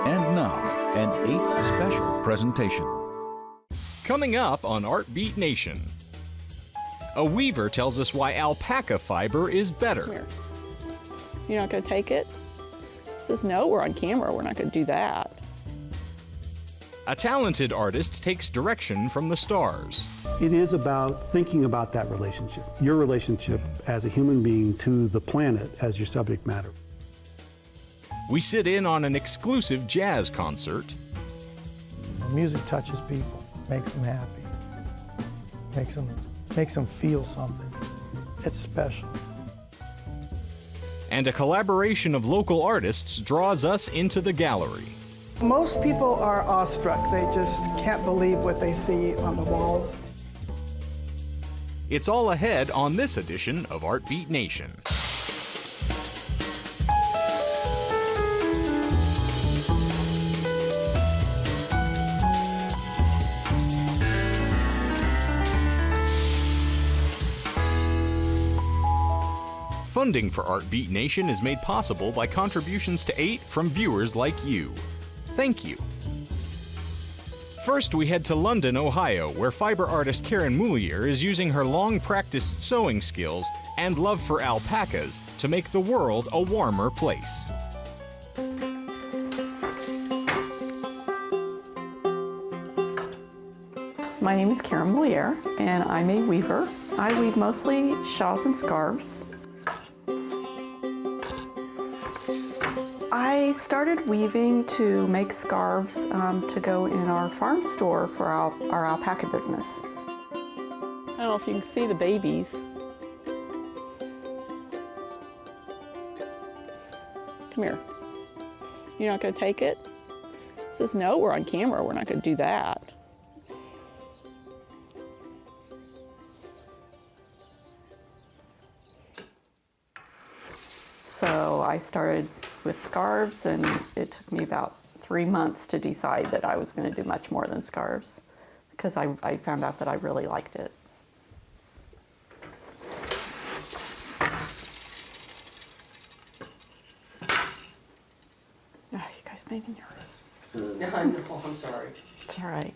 And now, an 8th special presentation. Coming up on Art Beat Nation. A weaver tells us why alpaca fiber is better. Come here. You're not going to take it? Says, no, we're on camera. We're not going to do that. A talented artist takes direction from the stars. It is about thinking about that relationship, your relationship as a human being to the planet as your subject matter. We sit in on an exclusive jazz concert. Music touches people, makes them happy, makes them feel something. It's special. And a collaboration of local artists draws us into the gallery. Most people are awestruck. They just can't believe what they see on the walls. It's all ahead on this edition of Art Beat Nation. Funding for Art Beat Nation is made possible by contributions to 8 from viewers like you. Thank you. First, we head to London, Ohio, where fiber artist Karen Moulier is using her long-practiced sewing skills and love for alpacas to make the world a warmer place. My name is Karen Moulier, and I'm a weaver. I weave mostly shawls and scarves. I started weaving to make scarves to go in our farm store for our alpaca business. I don't know if you can see the babies. Come here. You're not going to take it? Says, no, we're on camera. We're not going to do that. So I started with scarves, and it took me about 3 months to decide that I was going to do much more than scarves, because I found out that I really liked it. Oh, you guys made me nervous. I know, I'm sorry. It's all right.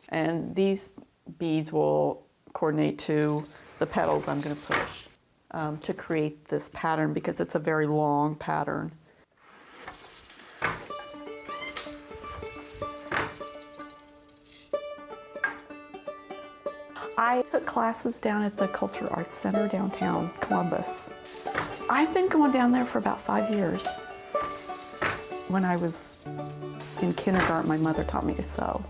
And these beads will coordinate to the petals I'm going to push to create this pattern, because it's a very long pattern. I took classes down at the Culture Arts Center downtown Columbus. I've been going down there for about 5 years. When I was in kindergarten, my mother taught me to sew.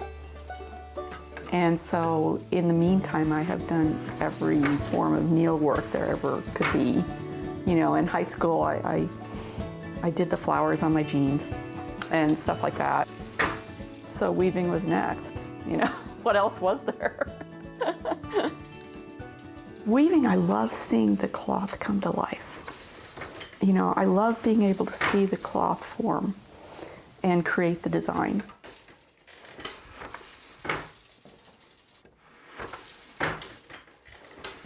And so in the meantime, I have done every form of needlework there ever could be. You know, in high school, I did the flowers on my jeans and stuff like that. So weaving was next, you know. What else was there? Weaving, I love seeing the cloth come to life. You know, I love being able to see the cloth form and create the design.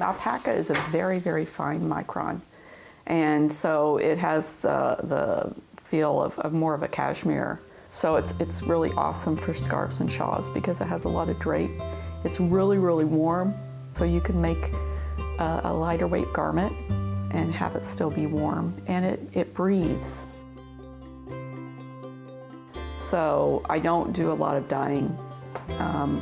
Alpaca is a very, very fine micron, and so it has the feel of more of a cashmere. So it's really awesome for scarves and shawls because it has a lot of drape. It's really, really warm, so you can make a lighter weight garment and have it still be warm, and it breathes. So I don't do a lot of dyeing.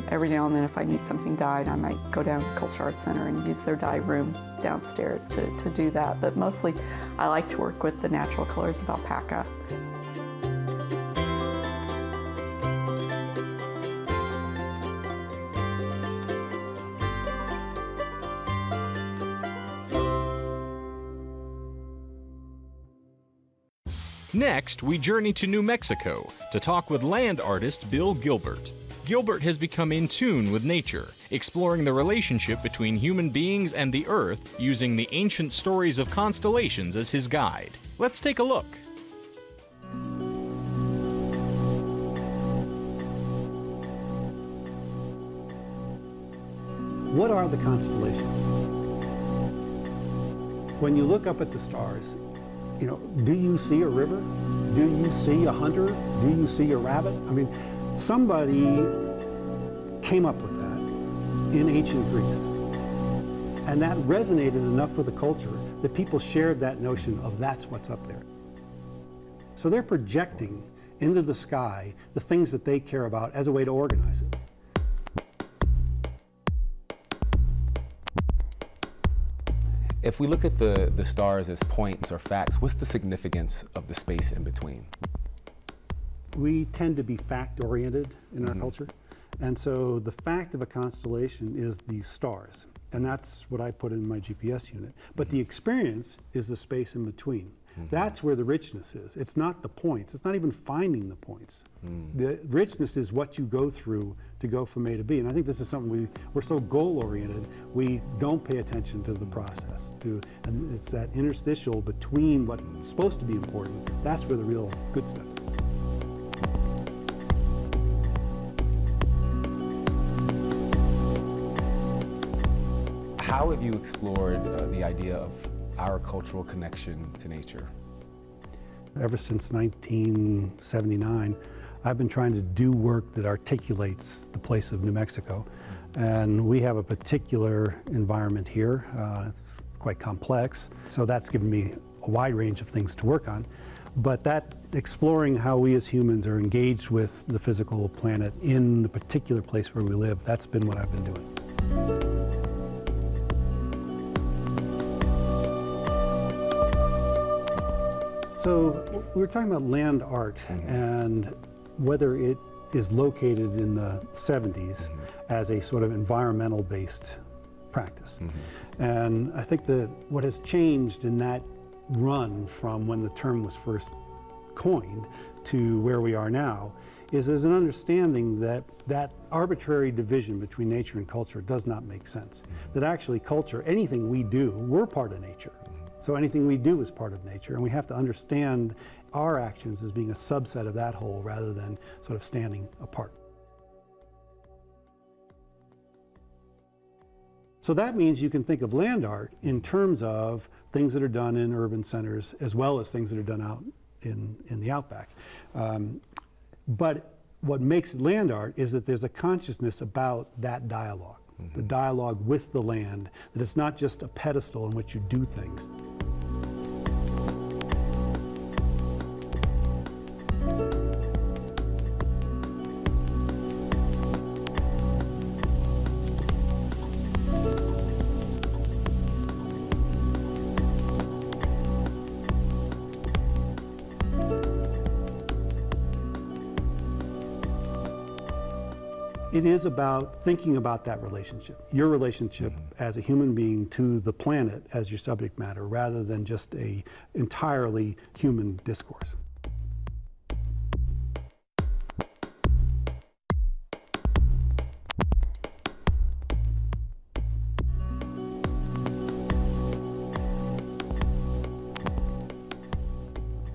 Every now and then, if I need something dyed, I might go down to the Culture Arts Center and use their dye room downstairs to do that. But mostly, I like to work with the natural colors of alpaca. Next, we journey to New Mexico to talk with land artist Bill Gilbert. Gilbert has become in tune with nature, exploring the relationship between human beings and the earth using the ancient stories of constellations as his guide. Let's take a look. What are the constellations? When you look up at the stars, you know, do you see a river? Do you see a hunter? Do you see a rabbit? I mean, somebody came up with that in ancient Greece. And that resonated enough with the culture that people shared that notion of that's what's up there. So they're projecting into the sky the things that they care about as a way to organize it. If we look at the stars as points or facts, what's the significance of the space in between? We tend to be fact-oriented in our culture. And so the fact of a constellation is these stars. And that's what I put in my GPS unit. But the experience is the space in between. That's where the richness is. It's not the points. It's not even finding the points. The richness is what you go through to go from A to B. And I think this is something we're so goal-oriented, we don't pay attention to the process. And it's that interstitial between what's supposed to be important. That's where the real good stuff is. How have you explored the idea of our cultural connection to nature? Ever since 1979, I've been trying to do work that articulates the place of New Mexico. And we have a particular environment here. It's quite complex. So that's given me a wide range of things to work on. But that exploring how we as humans are engaged with the physical planet in the particular place where we live, that's been what I've been doing. So we were talking about land art and whether it is located in the 70s as a sort of environmental-based practice. And I think that what has changed in that run from when the term was first coined to where we are now is there's an understanding that that arbitrary division between nature and culture does not make sense. That actually culture, anything we do, we're part of nature. So anything we do is part of nature, and we have to understand our actions as being a subset of that whole rather than sort of standing apart. So that means you can think of land art in terms of things that are done in urban centers as well as things that are done out in the outback. But what makes it land art is that there's a consciousness about that dialogue. The dialogue with the land, that it's not just a pedestal in which you do things. It is about thinking about that relationship, your relationship as a human being to the planet as your subject matter, rather than just a entirely human discourse.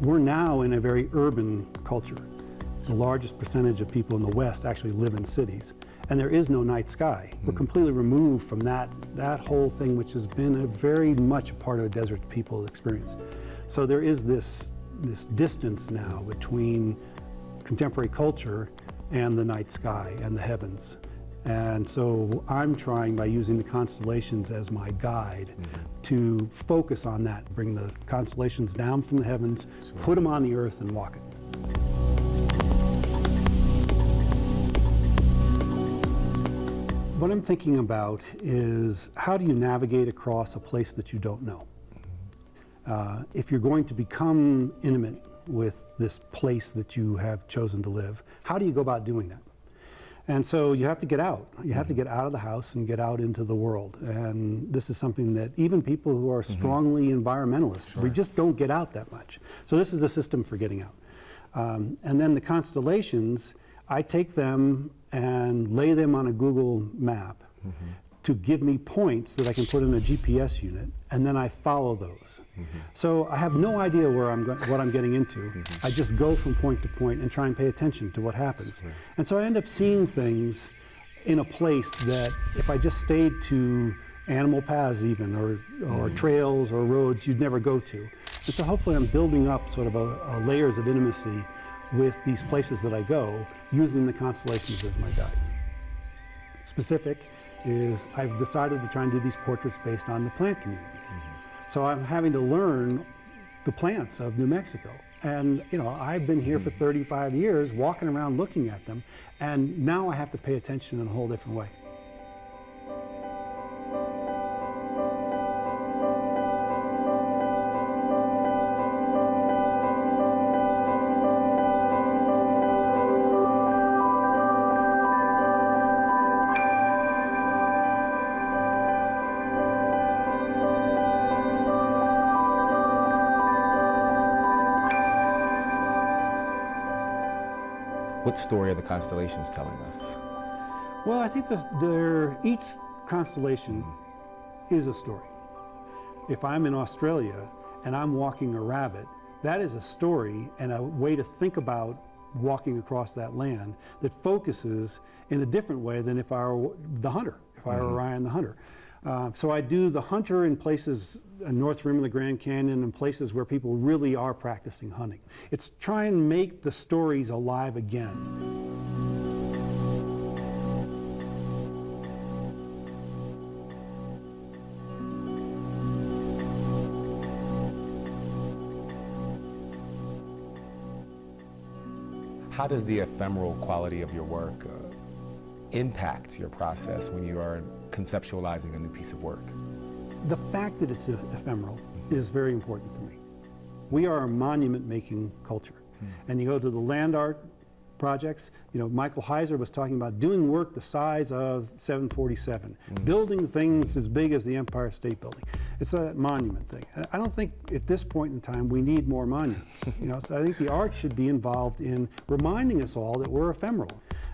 We're now in a very urban culture. The largest percentage of people in the West actually live in cities, and there is no night sky. We're completely removed from that whole thing, which has been very much a part of a desert people experience. So there is this distance now between contemporary culture and the night sky and the heavens. And so I'm trying, by using the constellations as my guide, to focus on that, bring the constellations down from the heavens, put them on the earth and walk it. What I'm thinking about is how do you navigate across a place that you don't know? If you're going to become intimate with this place that you have chosen to live, how do you go about doing that? And so you have to get out. You have to get out of the house and get out into the world. And this is something that even people who are strongly environmentalists, we just don't get out that much. So this is a system for getting out. And then the constellations, I take them and lay them on a Google map to give me points that I can put in a GPS unit, and then I follow those. So I have no idea where what I'm getting into. I just go from point to point and try and pay attention to what happens. And so I end up seeing things in a place that if I just stayed to animal paths even, or trails or roads you'd never go to. And so hopefully I'm building up sort of a layers of intimacy with these places that I go, using the constellations as my guide. Specific is I've decided to try and do these portraits based on the plant communities. So I'm having to learn the plants of New Mexico. And you know, I've been here for 35 years, walking around looking at them, and now I have to pay attention in a whole different way. What story are the constellations telling us? Well, I think that each constellation is a story. If I'm in Australia and I'm walking a rabbit, that is a story and a way to think about walking across that land that focuses in a different way than if I were the hunter, if I were Orion the hunter. So I do the hunter in places, North Rim of the Grand Canyon, and places where people really are practicing hunting. It's try and make the stories alive again. How does the ephemeral quality of your work impact your process when you are conceptualizing a new piece of work? The fact that it's ephemeral is very important to me. We are a monument-making culture. And you go to the land art projects, you know, Michael Heiser was talking about doing work the size of 747, building things as big as the Empire State Building. It's a monument thing. I don't think at this point in time we need more monuments. You know, so I think the art should be involved in reminding us all that we're ephemeral.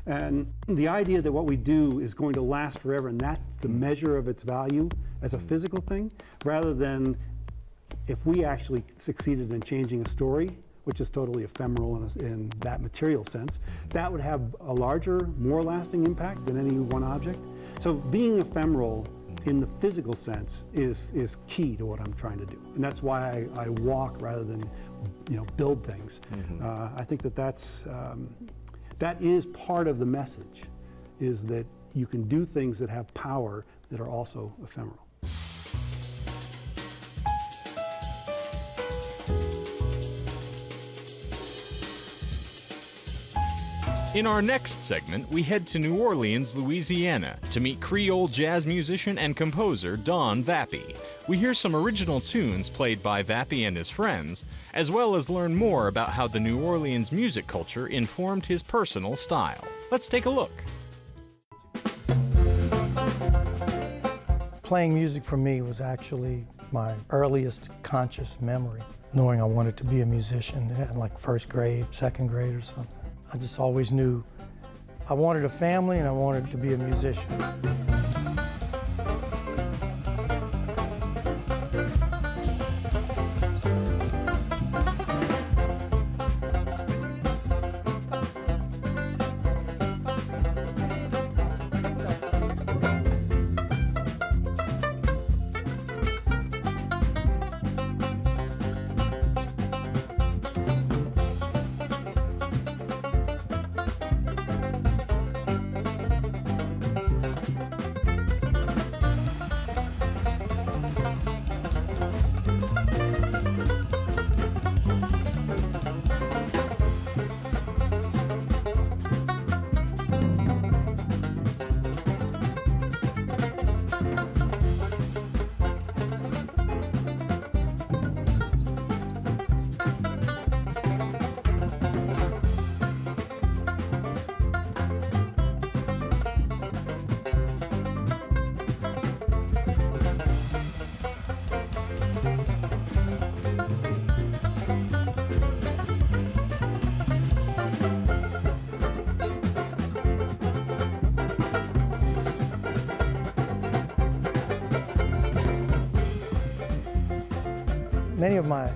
And the idea that what we do is going to last forever and that's the measure of its value as a physical thing, rather than if we actually succeeded in changing a story, which is totally ephemeral in that material sense, that would have a larger, more lasting impact than any one object. So being ephemeral in the physical sense is key to what I'm trying to do. And that's why I walk rather than, you know, build things. I think that is part of the message, is that you can do things that have power that are also ephemeral. In our next segment, we head to New Orleans, Louisiana, to meet Creole jazz musician and composer Don Vappy. We hear some original tunes played by Vappy and his friends, as well as learn more about how the New Orleans music culture informed his personal style. Let's take a look. Playing music for me was actually my earliest conscious memory, knowing I wanted to be a musician in like first grade, second grade or something. I just always knew I wanted a family and I wanted to be a musician. Many of my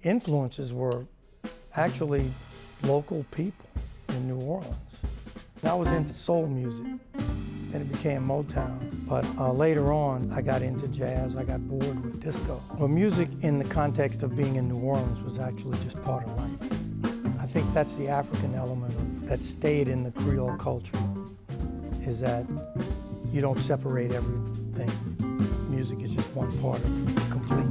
influences were actually local people in New Orleans. I was into soul music then it became Motown. But later on, I got into jazz. I got bored with disco. Well, music in the context of being in New Orleans was actually just part of life. I think that's the African element that stayed in the Creole culture, is that you don't separate everything. Music is just one part of the complete.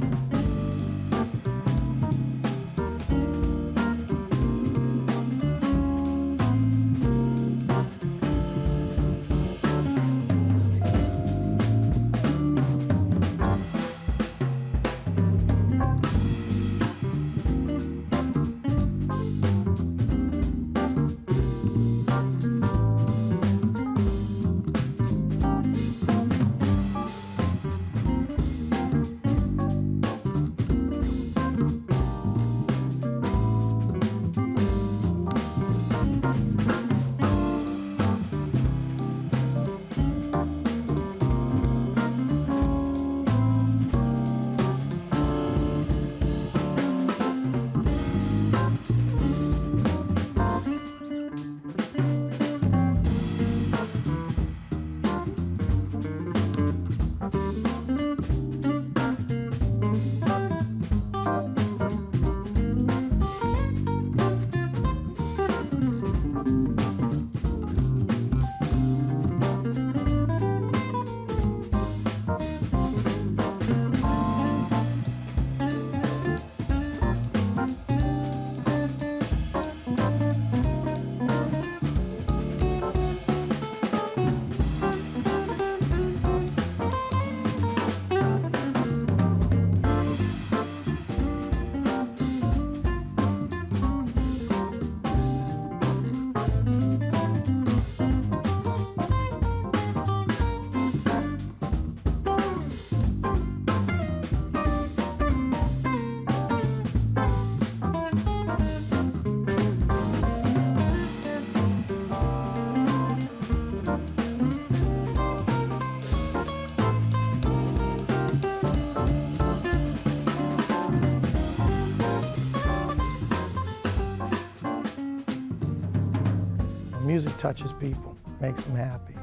Music touches people, makes them happy,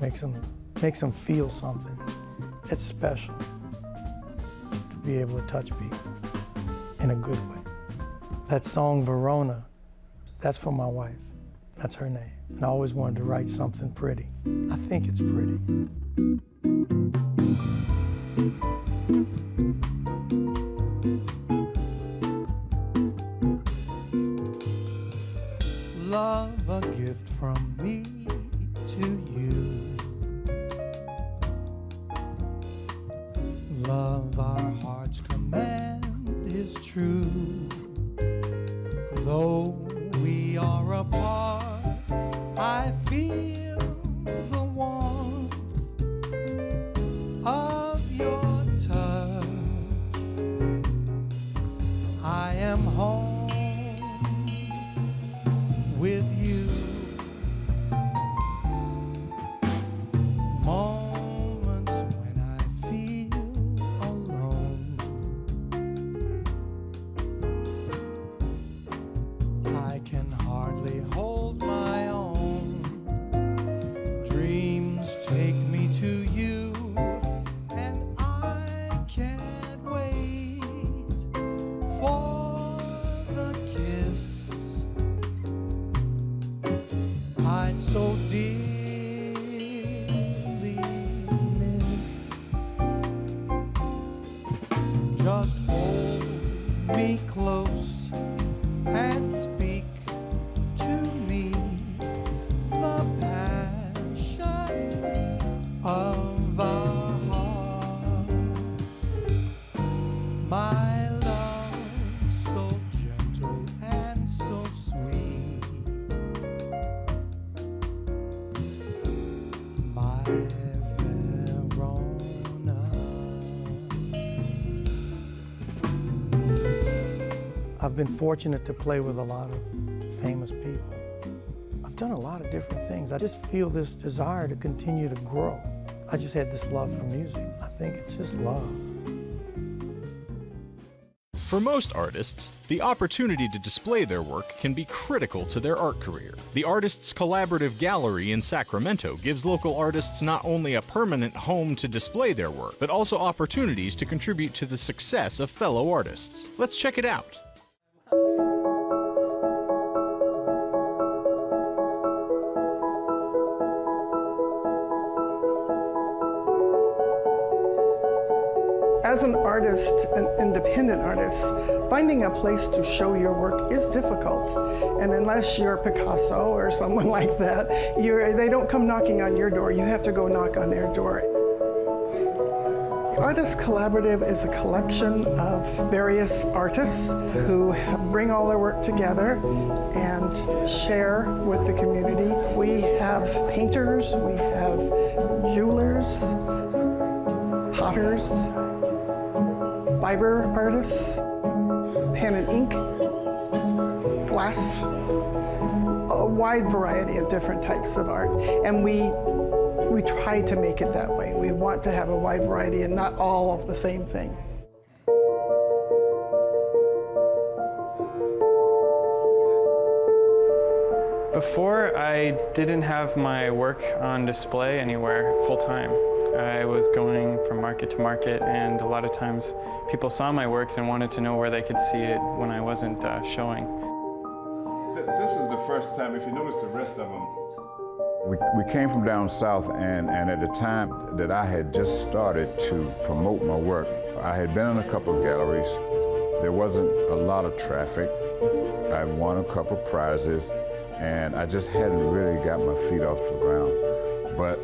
makes them feel something. It's special to be able to touch people in a good way. That song, Verona, that's for my wife. That's her name. And I always wanted to write something pretty. I think it's pretty. Love, a gift from me to you. Love, our heart's command is true. Though we are apart, I feel the warmth of your touch. I am home with you. Moments when I feel alone, I can hardly hold my own. Dreams take me to you, and I can't wait for the kiss I so dearly miss. Just hold me close and speak to me the passion of our hearts. My love, so gentle and so sweet. My Verona. I've been fortunate to play with a lot of famous people. I've done a lot of different things. I just feel this desire to continue to grow. I just had this love for music. I think it's just love. For most artists, the opportunity to display their work can be critical to their art career. The Artists Collaborative Gallery in Sacramento gives local artists not only a permanent home to display their work, but also opportunities to contribute to the success of fellow artists. Let's check it out. As an artist, an independent artist, finding a place to show your work is difficult. And unless you're Picasso or someone like that, they don't come knocking on your door. You have to go knock on their door. Artists Collaborative is a collection of various artists who bring all their work together and share with the community. We have painters, we have jewelers, potters, fiber artists, pen and ink, glass, a wide variety of different types of art. And we try to make it that way. We want to have a wide variety and not all of the same thing. Before, I didn't have my work on display anywhere full-time. I was going from market to market, and a lot of times people saw my work and wanted to know where they could see it when I wasn't showing. This is the first time, if you notice the rest of them. We came from down south, and at the time that I had just started to promote my work, I had been in a couple of galleries. There wasn't a lot of traffic. I won a couple of prizes, and I just hadn't really got my feet off the ground. But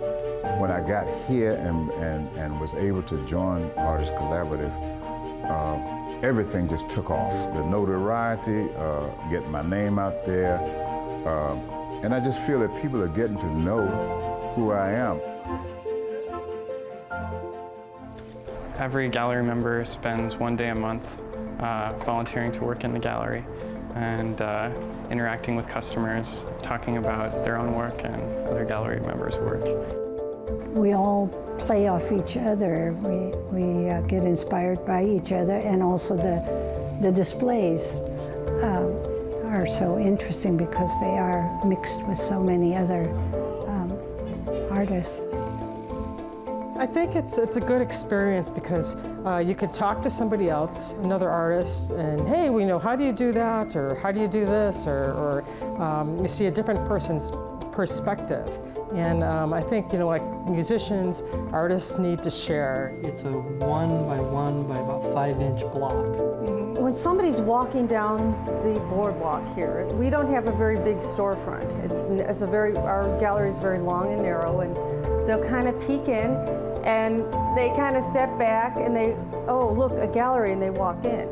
when I got here and was able to join Artists Collaborative, everything just took off. The notoriety, getting my name out there, and I just feel that people are getting to know who I am. Every gallery member spends one day a month volunteering to work in the gallery and interacting with customers, talking about their own work and other gallery members' work. We all play off each other. We get inspired by each other, and also the displays are so interesting because they are mixed with so many other artists. I think it's a good experience because you could talk to somebody else, another artist, and hey, we know, how do you do that, or how do you do this, or you see a different person's perspective. And I think, you know, like musicians, artists need to share. It's a 1 by 1 by about 5-inch block. When somebody's walking down the boardwalk here, we don't have a very big storefront. Our gallery is very long and narrow, and they'll kind of peek in and they kind of step back and they, oh, look, a gallery, and they walk in.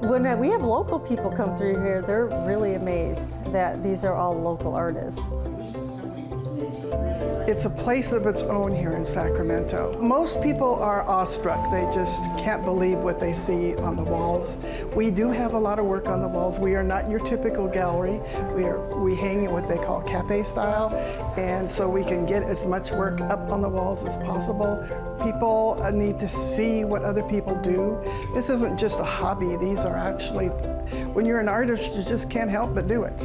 When we have local people come through here, they're really amazed that these are all local artists. It's a place of its own here in Sacramento. Most people are awestruck. They just can't believe what they see on the walls. We do have a lot of work on the walls. We are not your typical gallery. We hang in what they call cafe style, and so we can get as much work up on the walls as possible. People need to see what other people do. This isn't just a hobby. These are actually, when you're an artist, you just can't help but do it.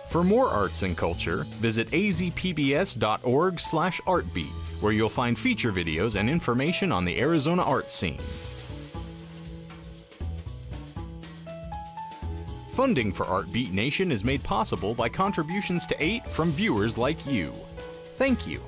For more arts and culture, visit azpbs.org/artbeat, where you'll find feature videos and information on the Arizona art scene. Funding for Artbeat Nation is made possible by contributions to 8 from viewers like you. Thank you.